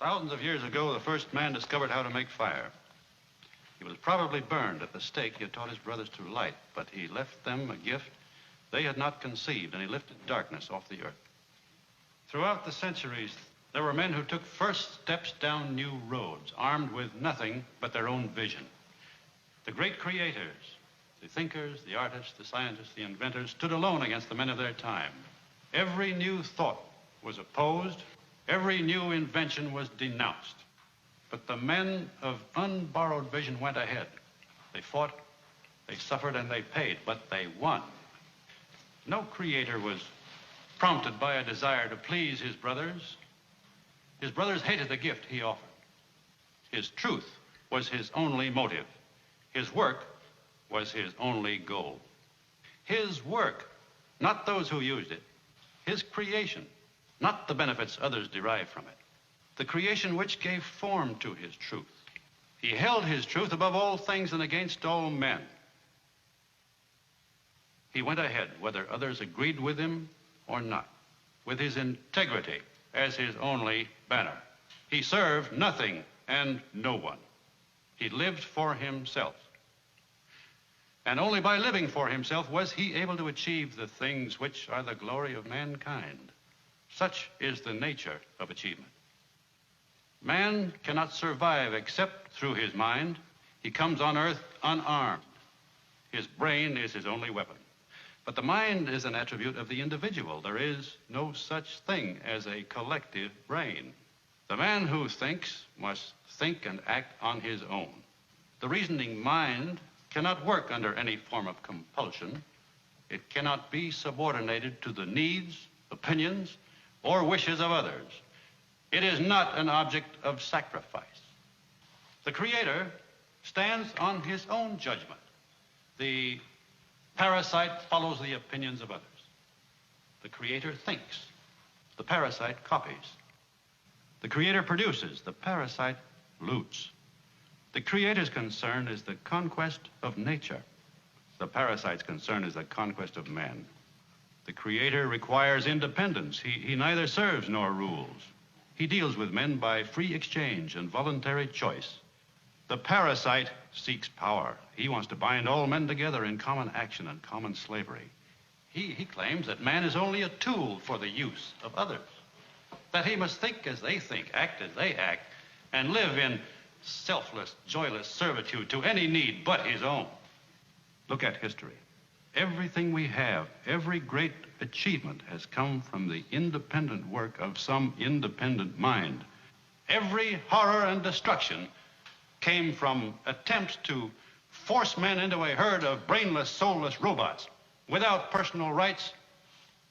Thousands of years ago, the first man discovered how to make fire. He was probably burned at the stake he had taught his brothers to light, but he left them a gift they had not conceived, and he lifted darkness off the earth. Throughout the centuries, there were men who took first steps down new roads, armed with nothing but their own vision. The great creators, the thinkers, the artists, the scientists, the inventors, stood alone against the men of their time. Every new thought was opposed. Every new invention was denounced. But the men of unborrowed vision went ahead. They fought, they suffered, and they paid, but they won. No creator was prompted by a desire to please his brothers. His brothers hated the gift he offered. His truth was his only motive. His work was his only goal. His work, not those who used it. His creation, not the benefits others derived from it. The creation which gave form to his truth. He held his truth above all things and against all men. He went ahead, whether others agreed with him or not, with his integrity as his only banner. He served nothing and no one. He lived for himself. And only by living for himself was he able to achieve the things which are the glory of mankind. Such is the nature of achievement. Man cannot survive except through his mind. He comes on earth unarmed. His brain is his only weapon. But the mind is an attribute of the individual. There is no such thing as a collective brain. The man who thinks must think and act on his own. The reasoning mind cannot work under any form of compulsion. It cannot be subordinated to the needs, opinions, or wishes of others. It is not an object of sacrifice. The Creator stands on his own judgment. The parasite follows the opinions of others. The Creator thinks. The parasite copies. The Creator produces. The parasite loots. The Creator's concern is the conquest of nature. The parasite's concern is the conquest of man. The Creator requires independence. He neither serves nor rules. He deals with men by free exchange and voluntary choice. The parasite seeks power. He wants to bind all men together in common action and common slavery. He claims that man is only a tool for the use of others, that he must think as they think, act as they act, and live in selfless, joyless servitude to any need but his own. Look at history. Everything we have, every great achievement has come from the independent work of some independent mind. Every horror and destruction came from attempts to force men into a herd of brainless, soulless robots without personal rights,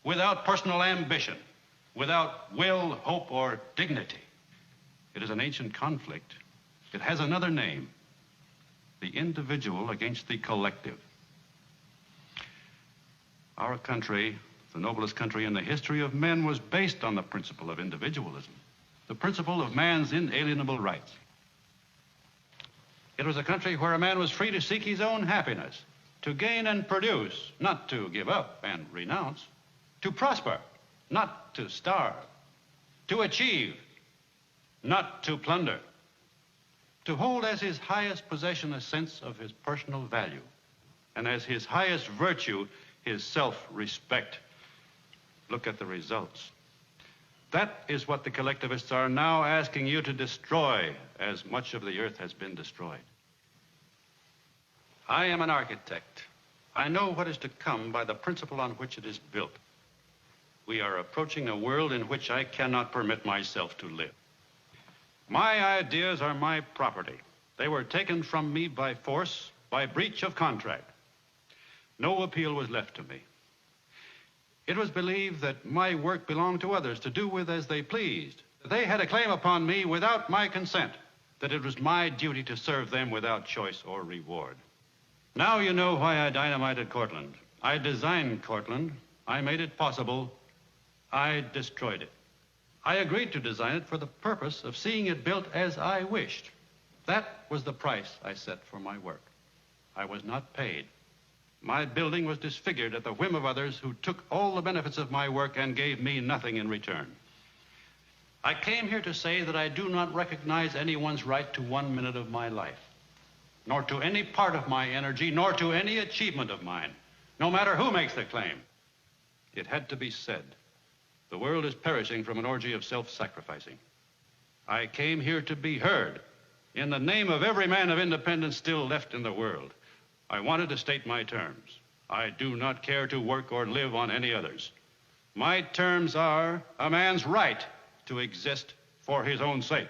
without personal ambition, without will, hope, or dignity. It is an ancient conflict. It has another name: the individual against the collective. Our country, the noblest country in the history of men, was based on the principle of individualism, the principle of man's inalienable rights. It was a country where a man was free to seek his own happiness, to gain and produce, not to give up and renounce, to prosper, not to starve, to achieve, not to plunder, to hold as his highest possession a sense of his personal value, and as his highest virtue, his self-respect. Look at the results. That is what the collectivists are now asking you to destroy, as much of the earth has been destroyed. I am an architect. I know what is to come by the principle on which it is built. We are approaching a world in which I cannot permit myself to live. My ideas are my property. They were taken from me by force, by breach of contract. No appeal was left to me. It was believed that my work belonged to others to do with as they pleased. They had a claim upon me without my consent, that it was my duty to serve them without choice or reward. Now you know why I dynamited Cortland. I designed Cortland. I made it possible. I destroyed it. I agreed to design it for the purpose of seeing it built as I wished. That was the price I set for my work. I was not paid. My building was disfigured at the whim of others who took all the benefits of my work and gave me nothing in return. I came here to say that I do not recognize anyone's right to 1 minute of my life, nor to any part of my energy, nor to any achievement of mine, no matter who makes the claim. It had to be said. The world is perishing from an orgy of self-sacrificing. I came here to be heard in the name of every man of independence still left in the world. I wanted to state my terms. I do not care to work or live on any others. My terms are a man's right to exist for his own sake.